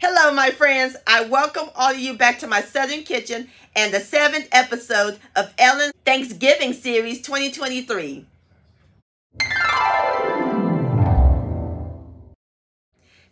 Hello, my friends. I welcome all of you back to my Southern Kitchen and the 7th episode of Ellen's Thanksgiving Series 2023.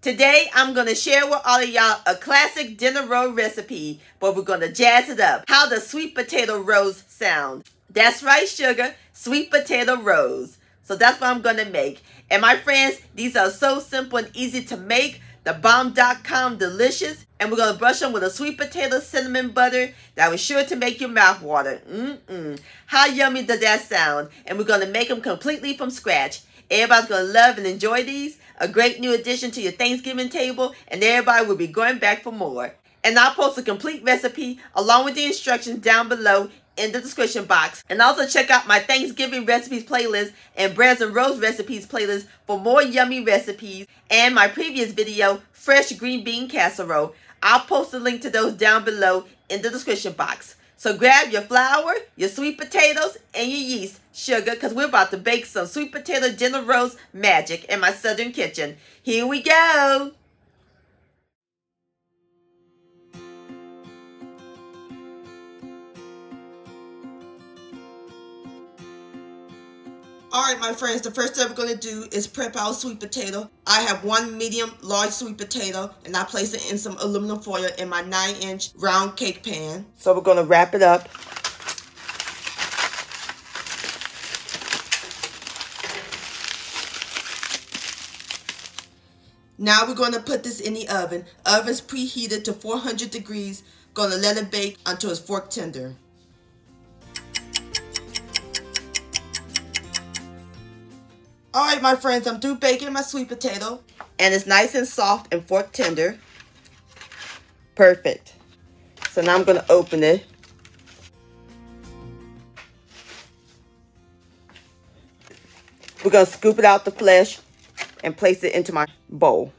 Today, I'm going to share with all of y'all a classic dinner roll recipe, but we're going to jazz it up. How does sweet potato rolls sound? That's right, sugar, sweet potato rolls. So that's what I'm going to make. And my friends, these are so simple and easy to make. The bomb.com delicious. And we're going to brush them with a sweet potato cinnamon butter that was sure to make your mouth water. How yummy does that sound? And we're going to make them completely from scratch. Everybody's going to love and enjoy these. A great new addition to your Thanksgiving table. And everybody will be going back for more. And I'll post a complete recipe along with the instructions down below in the description box. And also check out my Thanksgiving recipes playlist and breads and rolls recipes playlist for more yummy recipes, and my previous video, fresh green bean casserole. I'll post a link to those down below in the description box. So grab your flour, your sweet potatoes, and your yeast, sugar, because we're about to bake some sweet potato dinner rolls magic in my Southern kitchen. Here we go. Alright, my friends, the first thing we're going to do is prep our sweet potato. I have one medium large sweet potato, and I place it in some aluminum foil in my 9-inch round cake pan. So we're going to wrap it up. Now we're going to put this in the oven. Oven's preheated to 400 degrees. Going to let it bake until it's fork tender. Alright, my friends, I'm through baking my sweet potato. And it's nice and soft and fork tender. Perfect. So now I'm going to open it. We're going to scoop it out the flesh and place it into my bowl.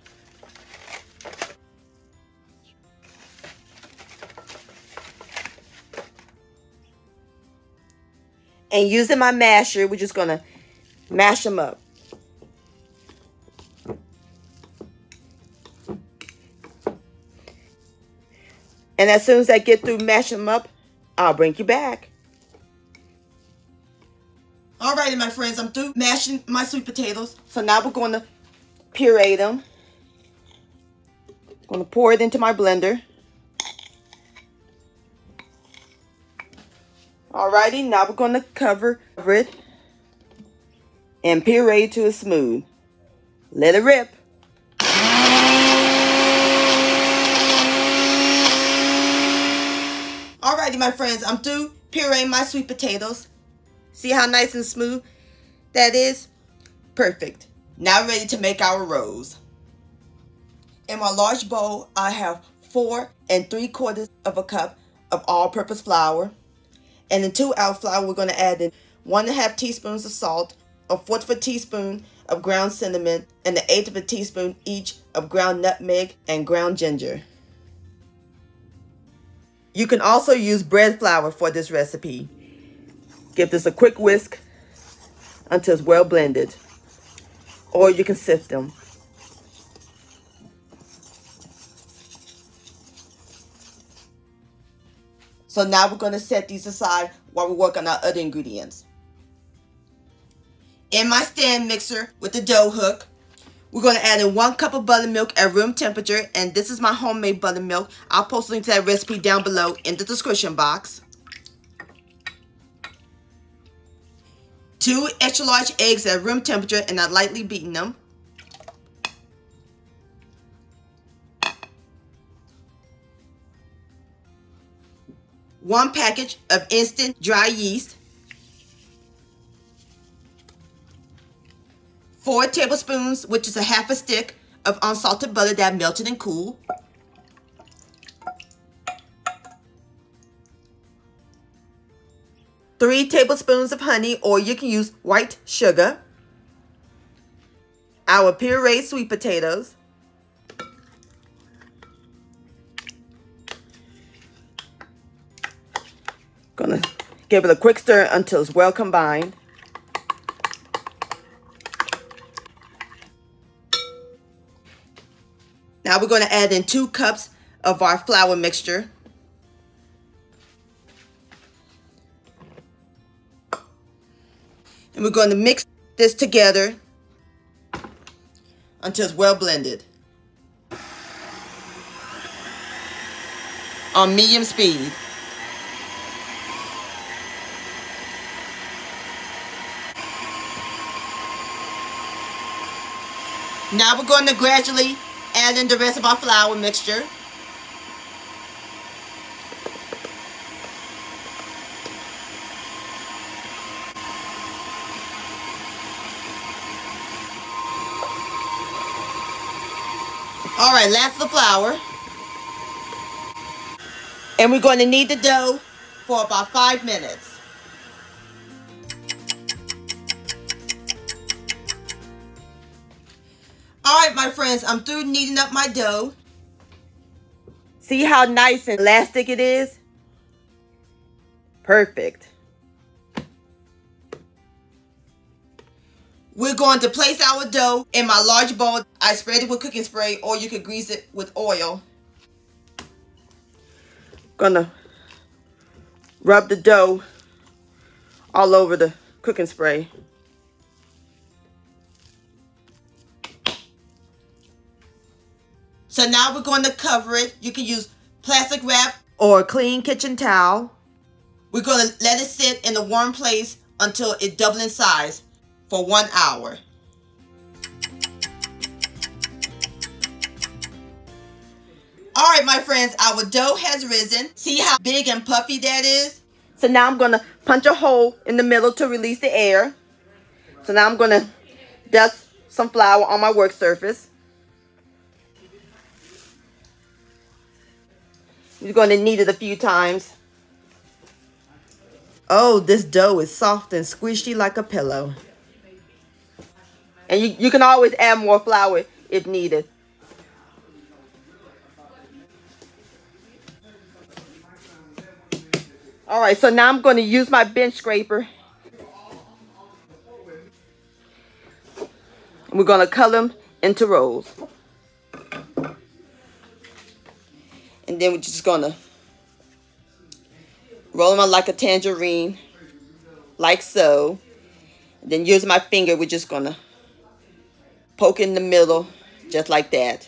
And using my masher, we're just going to mash them up. And as soon as I get through mashing them up, I'll bring you back. Alrighty, my friends, I'm through mashing my sweet potatoes. So now we're going to puree them. I'm going to pour it into my blender. Alrighty, now we're going to cover it and puree till it's smooth. Let it rip. Alrighty, my friends, I'm through pureeing my sweet potatoes. See how nice and smooth that is? Perfect. Now ready to make our rolls. In my large bowl, I have 4 3/4 cups of all-purpose flour. And in 2-ounce flour, we're going to add in 1.5 teaspoons of salt, 1/4 teaspoon of ground cinnamon, and 1/8 teaspoon each of ground nutmeg and ground ginger. You can also use bread flour for this recipe. Give this a quick whisk until it's well blended, or you can sift them. So now we're going to set these aside while we work on our other ingredients. In my stand mixer with the dough hook, we're going to add in 1 cup of buttermilk at room temperature, and this is my homemade buttermilk. I'll post a link to that recipe down below in the description box. 2 extra large eggs at room temperature, and I'm lightly beating them. 1 package of instant dry yeast. 4 tablespoons, which is a half a stick of unsalted butter that melted and cooled. 3 tablespoons of honey, or you can use white sugar. Our pureed sweet potatoes. Gonna give it a quick stir until it's well combined. Now we're going to add in 2 cups of our flour mixture. And we're going to mix this together until it's well blended on medium speed. Now we're going to gradually add in the rest of our flour mixture. All right, last the flour. And we're going to knead the dough for about 5 minutes. All right, my friends, I'm through kneading up my dough. See how nice and elastic it is? Perfect. We're going to place our dough in my large bowl. I sprayed it with cooking spray, or you could grease it with oil. Gonna rub the dough all over the cooking spray. So now we're going to cover it. You can use plastic wrap or a clean kitchen towel. We're going to let it sit in a warm place until it doubles in size for 1 hour. All right, my friends, our dough has risen. See how big and puffy that is? So now I'm going to punch a hole in the middle to release the air. So now I'm going to dust some flour on my work surface. You're going to knead it a few times. Oh, this dough is soft and squishy like a pillow. And you can always add more flour if needed. All right, so now I'm going to use my bench scraper. We're going to cut them into rolls. And then we're just going to roll them out like a tangerine, like so. And then using my finger, we're just going to poke in the middle, just like that.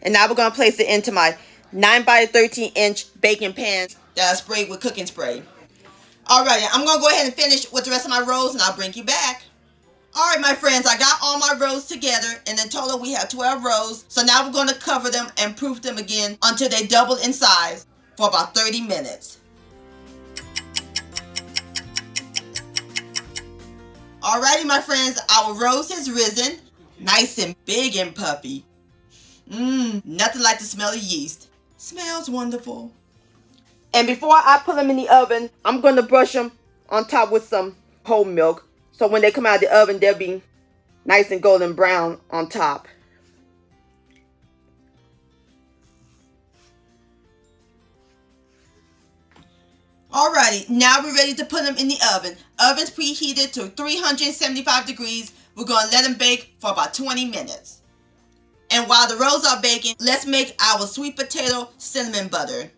And now we're going to place it into my 9 by 13 inch baking pan that I sprayed with cooking spray. Alright, I'm going to go ahead and finish with the rest of my rolls, and I'll bring you back. Alright, my friends, I got all my rolls together, and in total we have 12 rolls. So now we're going to cover them and proof them again until they double in size for about 30 minutes. Alrighty, my friends, our roast has risen, nice and big and puffy. Nothing like the smell of yeast. Smells wonderful. And before I put them in the oven, I'm going to brush them on top with some whole milk. So when they come out of the oven, they'll be nice and golden brown on top. Alrighty, now we're ready to put them in the oven. Oven's preheated to 375 degrees. We're going to let them bake for about 20 minutes. And while the rolls are baking, let's make our sweet potato cinnamon butter.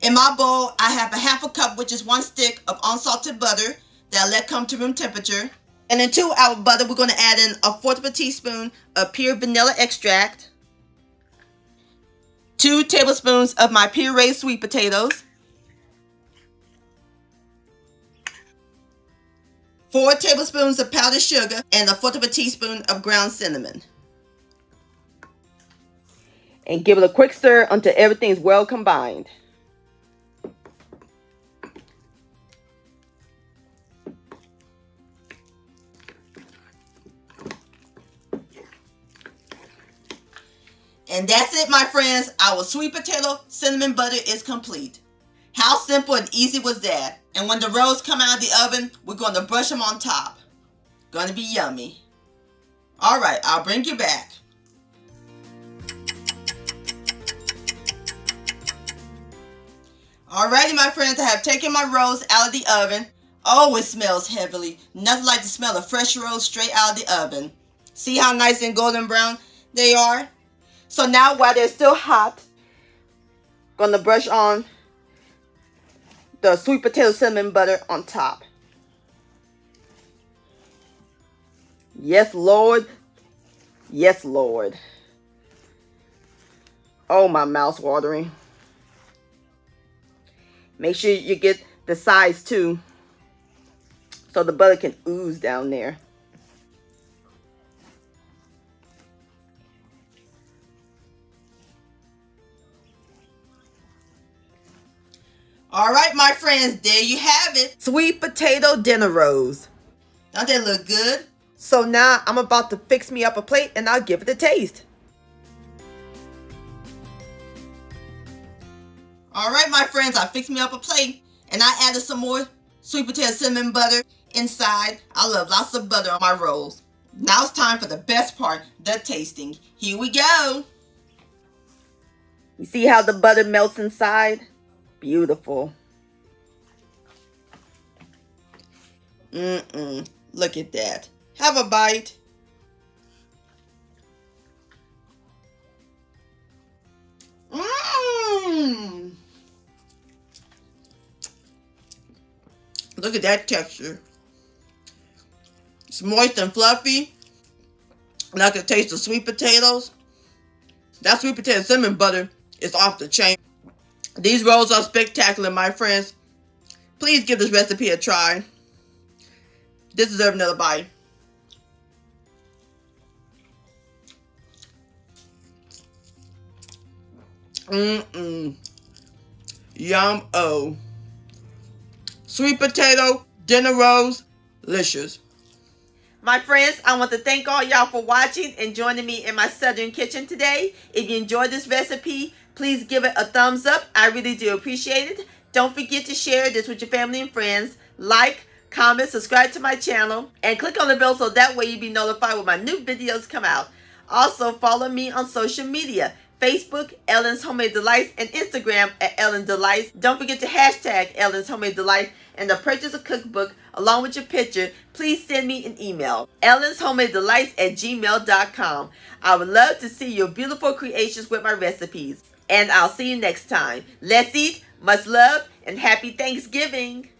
In my bowl, I have a half a cup, which is 1 stick of unsalted butter that I let come to room temperature. And into our butter, we're going to add in 1/4 of a teaspoon of pure vanilla extract, 2 tablespoons of my pureed sweet potatoes, 4 tablespoons of powdered sugar, and 1/4 of a teaspoon of ground cinnamon. And give it a quick stir until everything is well combined. And that's it, my friends. Our sweet potato cinnamon butter is complete. How simple and easy was that? And when the rolls come out of the oven, we're going to brush them on top. Going to be yummy. All right, I'll bring you back. Alrighty, my friends, I have taken my rolls out of the oven. Oh, it smells heavily. Nothing like the smell of fresh rolls straight out of the oven. See how nice and golden brown they are? So now while they're still hot, I'm going to brush on the sweet potato cinnamon butter on top. Yes, Lord. Yes, Lord. Oh, my mouth's watering. Make sure you get the sides too, so the butter can ooze down there. All right, my friends, there you have it. Sweet potato dinner rolls. Don't that look good? So now I'm about to fix me up a plate and I'll give it a taste. All right, my friends, I fixed me up a plate and I added some more sweet potato cinnamon butter inside. I love lots of butter on my rolls. Now it's time for the best part, the tasting. Here we go. You see how the butter melts inside? Beautiful. Look at that. Have a bite. Look at that texture. It's moist and fluffy. And I can taste the sweet potatoes. That sweet potato cinnamon butter is off the chain. These rolls are spectacular, my friends. Please give this recipe a try. This deserves another bite. Yum-o. Sweet potato dinner rolls, delicious. My friends, I want to thank all y'all for watching and joining me in my southern kitchen today. If you enjoyed this recipe, please give it a thumbs up. I really do appreciate it. Don't forget to share this with your family and friends. Like, comment, subscribe to my channel, and click on the bell so that way you'll be notified when my new videos come out. Also, follow me on social media. Facebook, Ellen's Homemade Delights, and Instagram at Ellen Delights. Don't forget to hashtag Ellen's Homemade Delights, and to purchase a cookbook along with your picture, please send me an email, ellenshomemadedelights@gmail.com. I would love to see your beautiful creations with my recipes. And I'll see you next time. Let's eat, much love, and happy Thanksgiving.